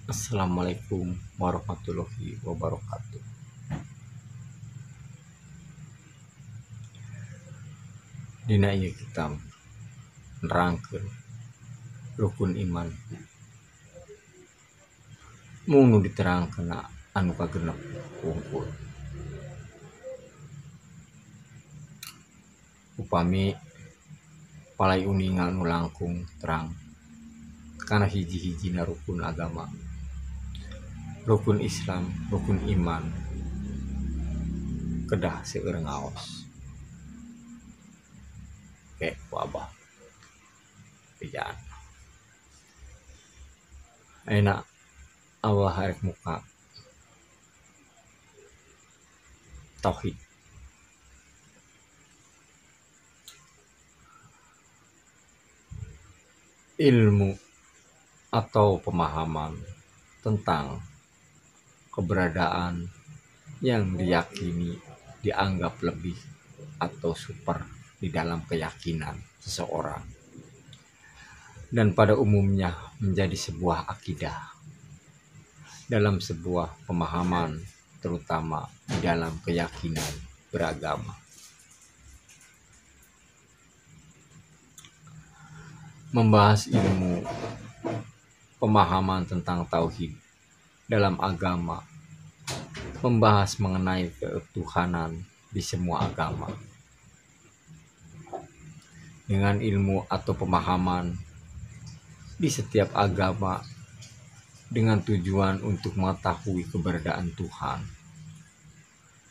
Assalamualaikum warahmatullahi wabarakatuh. Dina ieu kita nerangkeun rukun iman mung nu diterangkeun anu kagenep wungkul. Upami palai uningan nu langkung terang kana hiji-hijina rukun agama, rukun Islam, rukun iman, kedah seueur ngaos. Ke ku Abah pijaan. Ayeuna Allah harek muka tauhid. Ilmu atau pemahaman tentang keberadaan yang diyakini dianggap lebih atau super di dalam keyakinan seseorang, dan pada umumnya menjadi sebuah akidah dalam sebuah pemahaman, terutama di dalam keyakinan beragama. Membahas ilmu pemahaman tentang tauhid dalam agama, membahas mengenai ketuhanan di semua agama. Dengan ilmu atau pemahaman di setiap agama dengan tujuan untuk mengetahui keberadaan Tuhan.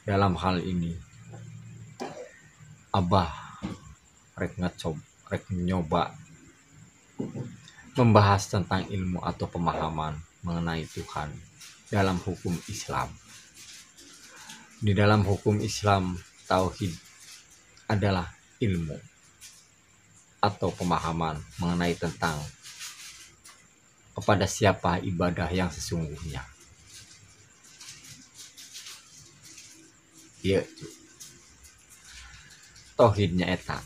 Dalam hal ini, Abah rek nyoba membahas tentang ilmu atau pemahaman mengenai Tuhan dalam hukum Islam. Di dalam hukum Islam, tauhid adalah ilmu atau pemahaman mengenai tentang kepada siapa ibadah yang sesungguhnya. Ieu tauhidnya eta.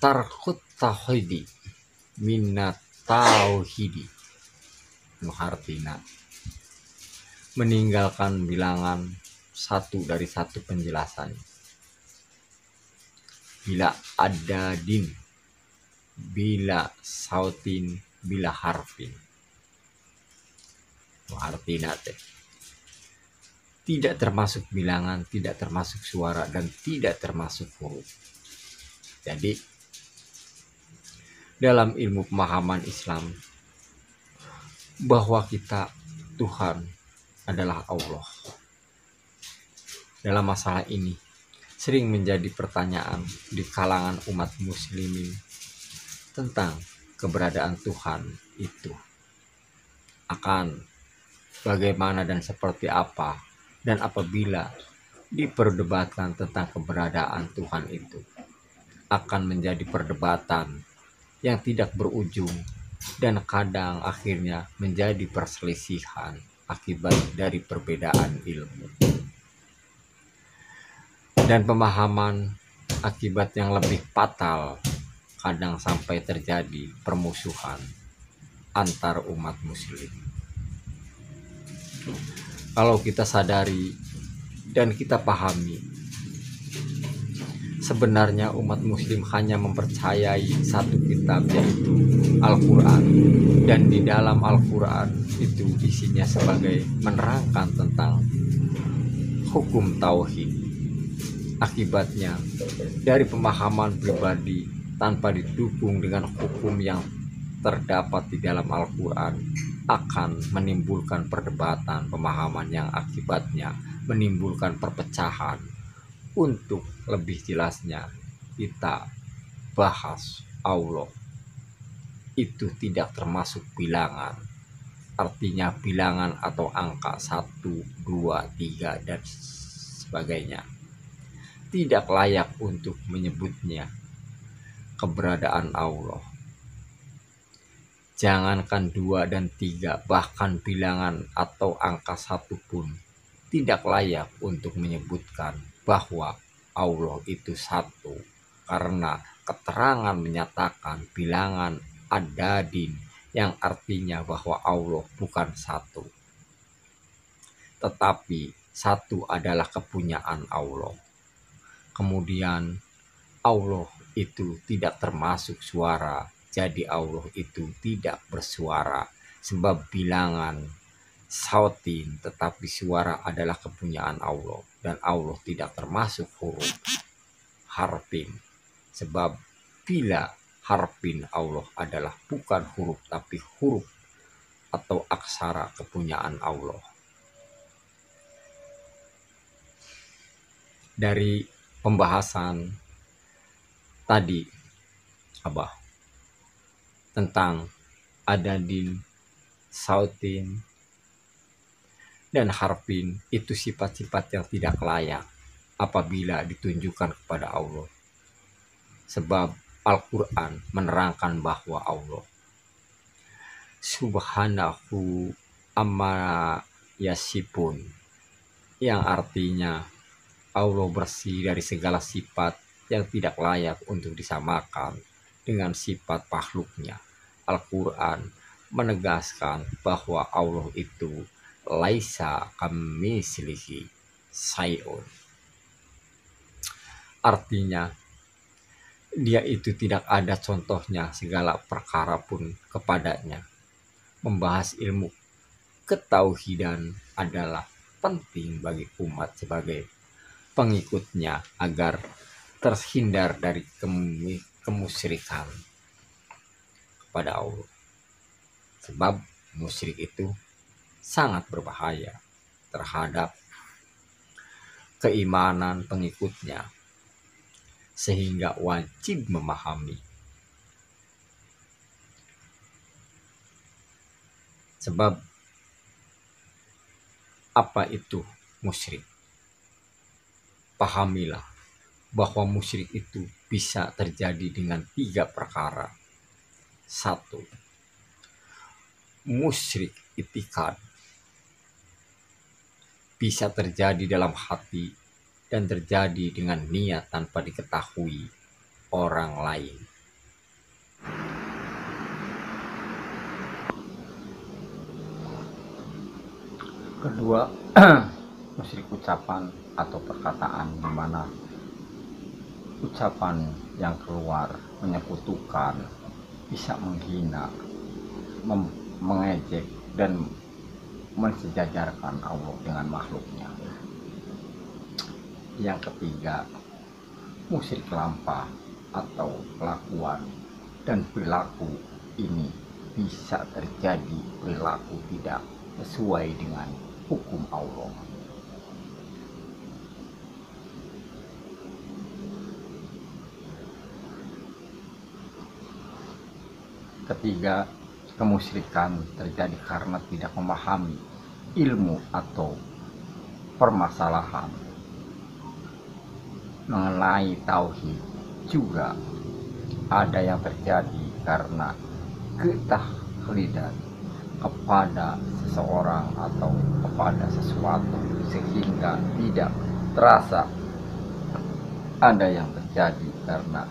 Tarkut tauhidi minat tauhidi, nu artina meninggalkan bilangan satu dari satu penjelasan. Bila ada din, bila sautin, bila harfin. Nu artina teh tidak termasuk bilangan, tidak termasuk suara, dan tidak termasuk huruf. Jadi dalam ilmu pemahaman Islam bahwa Tuhan adalah Allah. Dalam masalah ini sering menjadi pertanyaan di kalangan umat muslimin tentang keberadaan Tuhan itu. Akan bagaimana dan seperti apa, dan apabila diperdebatkan tentang keberadaan Tuhan itu akan menjadi perdebatan yang tidak berujung dan kadang akhirnya menjadi perselisihan akibat dari perbedaan ilmu dan pemahaman. Akibat yang lebih fatal, kadang sampai terjadi permusuhan antar umat muslim. Kalau kita sadari dan kita pahami, sebenarnya umat muslim hanya mempercayai satu kitab, yaitu Al-Quran. Dan di dalam Al-Quran itu isinya sebagai menerangkan tentang hukum tauhid. Akibatnya dari pemahaman pribadi tanpa didukung dengan hukum yang terdapat di dalam Al-Quran akan menimbulkan perdebatan pemahaman yang akibatnya menimbulkan perpecahan. Untuk lebih jelasnya kita bahas Allah itu tidak termasuk bilangan. Artinya bilangan atau angka 1, 2, 3 dan sebagainya. Tidak layak untuk menyebutnya keberadaan Allah. Jangankan 2 dan 3, bahkan bilangan atau angka 1 pun tidak layak untuk menyebutkan bahwa Allah itu satu, karena keterangan menyatakan bilangan adadin yang artinya bahwa Allah bukan satu, tetapi satu adalah kepunyaan Allah. Kemudian Allah itu tidak termasuk suara, jadi Allah itu tidak bersuara, sebab bilangan sautin, tetapi suara adalah kepunyaan Allah, dan Allah tidak termasuk huruf harfin, sebab bila harfin Allah adalah bukan huruf tapi huruf atau aksara kepunyaan Allah. Dari pembahasan tadi tentang adadin, sautin, dan harfin, itu sifat-sifat yang tidak layak apabila ditunjukkan kepada Allah. Sebab Al-Quran menerangkan bahwa Allah subhanahu amma yasifun, yang artinya Allah bersih dari segala sifat yang tidak layak untuk disamakan dengan sifat makhluknya. Al-Quran menegaskan bahwa Allah itu laisa kamitslihi syai'un, artinya dia itu tidak ada contohnya segala perkara pun kepadanya. Membahas ilmu ketauhidan adalah penting bagi umat sebagai pengikutnya agar terhindar dari kemusyrikan kepada Allah. Sebab musyrik itu sangat berbahaya terhadap keimanan pengikutnya, sehingga wajib memahami. Sebab apa itu musyrik? Pahamilah bahwa musyrik itu bisa terjadi dengan 3 perkara. 1. Musyrik itikad, bisa terjadi dalam hati dan terjadi dengan niat tanpa diketahui orang lain. Kedua, musyrik ucapan atau perkataan, di mana ucapan yang keluar menyekutukan, bisa menghina, mengejek dan mensejajarkan Allah dengan makhluknya. Yang ketiga, musyrik lampah atau kelakuan dan perilaku ini bisa terjadi perilaku tidak sesuai dengan hukum Allah. Ketiga, kemusyrikan terjadi karena tidak memahami ilmu atau permasalahan mengenai tauhid. Juga ada yang terjadi karena ketakhlidan kepada seseorang atau kepada sesuatu sehingga tidak terasa. Ada yang terjadi karena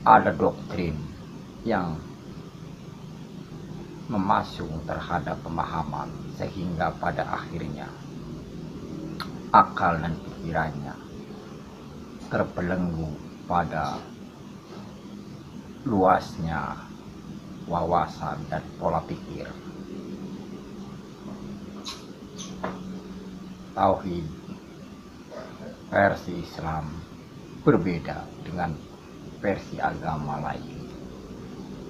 ada doktrin yang memasung terhadap pemahaman, sehingga pada akhirnya akal dan pikirannya terbelenggu pada luasnya wawasan dan pola pikir. Tauhid versi Islam berbeda dengan versi agama lain.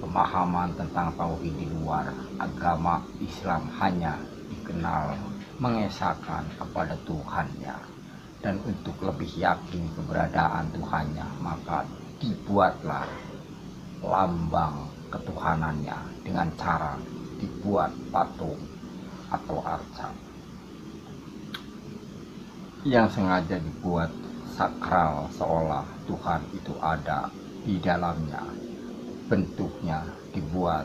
Pemahaman tentang tauhid di luar agama Islam hanya dikenal mengesahkan kepada Tuhannya, dan untuk lebih yakin keberadaan Tuhannya maka dibuatlah lambang ketuhanannya dengan cara dibuat patung atau arca yang sengaja dibuat sakral, seolah Tuhan itu ada di dalamnya. Bentuknya dibuat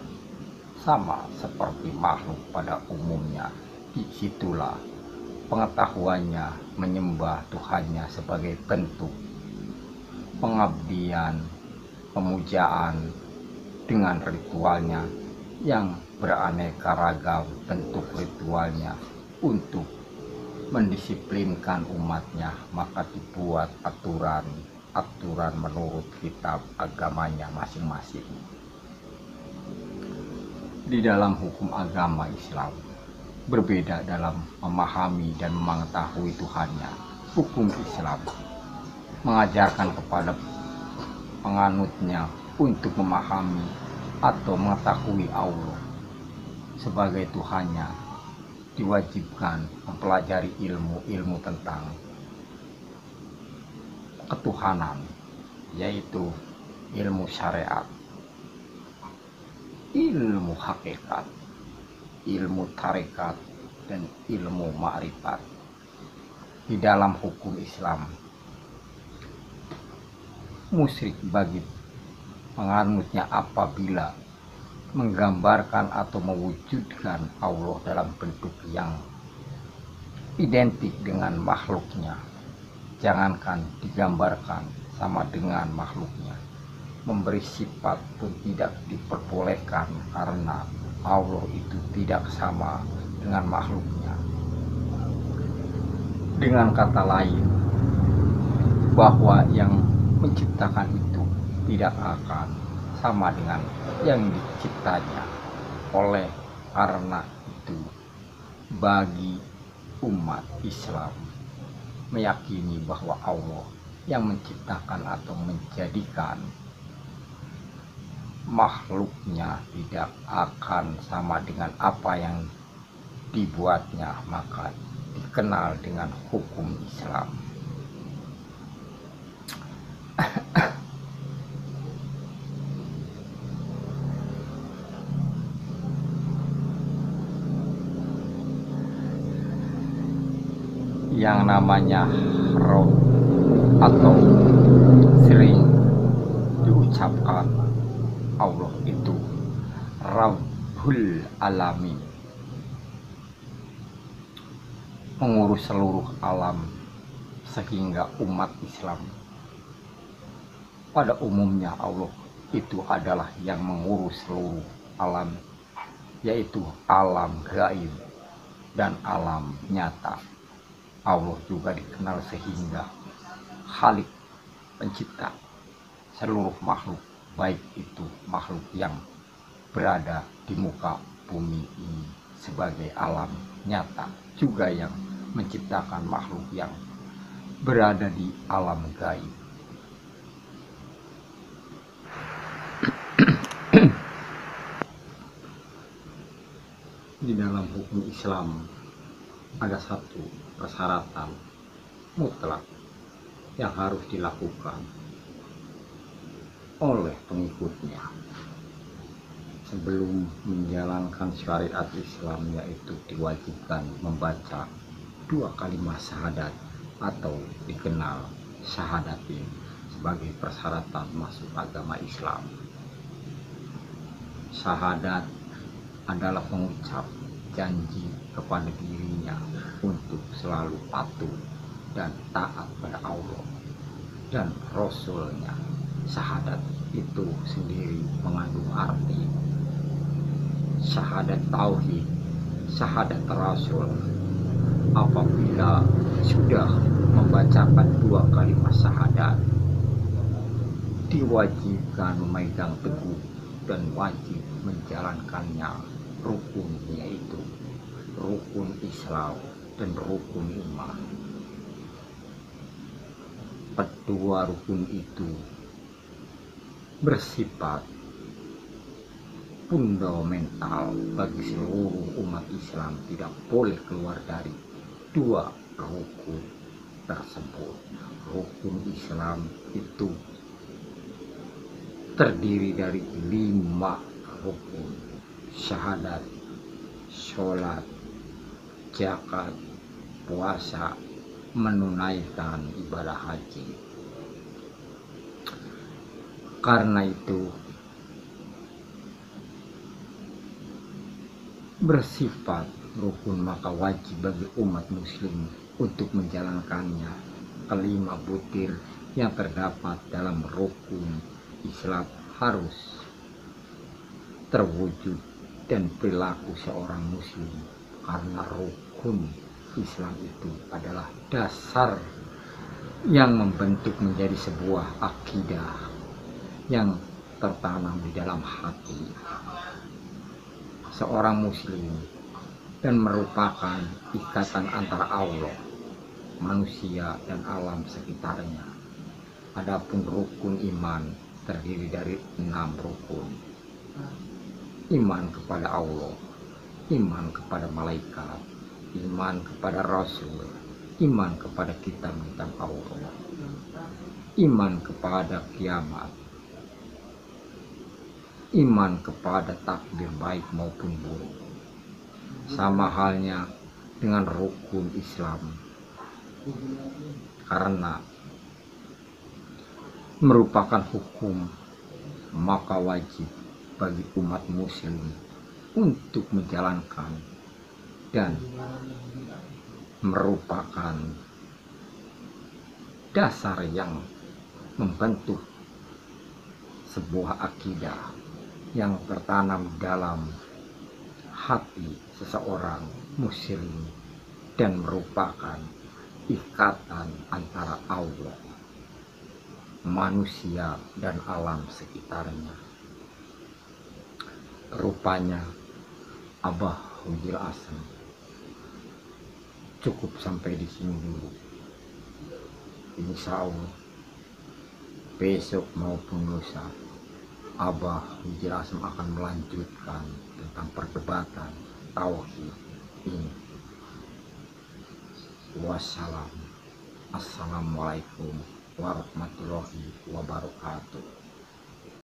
sama seperti makhluk pada umumnya. Disitulah pengetahuannya menyembah Tuhannya sebagai bentuk pengabdian, pemujaan dengan ritualnya yang beraneka ragam bentuk ritualnya untuk mendisiplinkan umatnya, maka dibuat aturan menurut kitab agamanya masing-masing. Di dalam hukum agama Islam berbeda dalam memahami dan mengetahui Tuhannya. Hukum Islam mengajarkan kepada penganutnya untuk memahami atau mengetahui Allah sebagai Tuhannya, diwajibkan mempelajari ilmu tentang ketuhanan, yaitu ilmu syariat, ilmu hakikat, ilmu tarekat, dan ilmu ma'rifat. Di dalam hukum Islam, musyrik bagi penganutnya apabila menggambarkan atau mewujudkan Allah dalam bentuk yang identik dengan makhluknya, jangankan digambarkan sama dengan makhluknya, memberi sifat pun tidak diperbolehkan karena Allah itu tidak sama dengan makhluknya. Dengan kata lain, bahwa yang menciptakan itu tidak akan sama dengan yang diciptanya. Oleh karena itu, bagi umat Islam meyakini bahwa Allah yang menciptakan atau menjadikan makhluknya tidak akan sama dengan apa yang dibuatnya, maka dikenal dengan hukum Islam. Yang namanya roh atau sering diucapkan Allah itu Rabbul Alamin, mengurus seluruh alam, sehingga umat Islam pada umumnya Allah itu adalah yang mengurus seluruh alam, yaitu alam gaib dan alam nyata. Allah juga dikenal sehingga Khalik, pencipta seluruh makhluk, baik itu makhluk yang berada di muka bumi ini sebagai alam nyata, juga yang menciptakan makhluk yang berada di alam gaib. Di dalam hukum Islam ada satu persyaratan mutlak yang harus dilakukan oleh pengikutnya sebelum menjalankan syariat Islam, yaitu diwajibkan membaca 2 kalimat syahadat atau dikenal syahadatin sebagai persyaratan masuk agama Islam. Syahadat adalah pengucap janji kepada dirinya untuk selalu patuh dan taat pada Allah dan Rasul-Nya. Syahadat itu sendiri mengandung arti syahadat tauhid, syahadat Rasul. Apabila sudah membacakan 2 kalimat syahadat, diwajibkan memegang teguh dan wajib menjalankannya rukun, yaitu rukun Islam dan rukun iman. Kedua rukun itu bersifat fundamental bagi seluruh umat Islam, tidak boleh keluar dari 2 rukun tersebut. Rukun Islam itu terdiri dari 5 rukun: syahadat, sholat, zakat, puasa, menunaikan ibadah haji. Karena itu bersifat rukun, maka wajib bagi umat muslim untuk menjalankannya. Kelima butir yang terdapat dalam rukun Islam harus terwujud dan perilaku seorang muslim, karena rukun Islam itu adalah dasar yang membentuk menjadi sebuah akidah yang tertanam di dalam hati seorang muslim dan merupakan ikatan antara Allah, manusia, dan alam sekitarnya. Adapun rukun iman terdiri dari 6 rukun. Iman kepada Allah, iman kepada malaikat, iman kepada Rasul, iman kepada kitab-kitab Allah, iman kepada kiamat, iman kepada takdir baik maupun buruk. Sama halnya dengan rukun Islam, karena merupakan hukum, maka wajib bagi umat muslim untuk menjalankan, dan merupakan dasar yang membentuk sebuah akidah yang tertanam dalam hati seseorang muslim dan merupakan ikatan antara Allah, manusia, dan alam sekitarnya. Rupanya Abah Hujil Asem cukup sampai di sini dulu. Insya Allah besok maupun lusa Abah Hujil Asem akan melanjutkan tentang perdebatan tauhid ini. Wassalam. Assalamualaikum warahmatullahi wabarakatuh.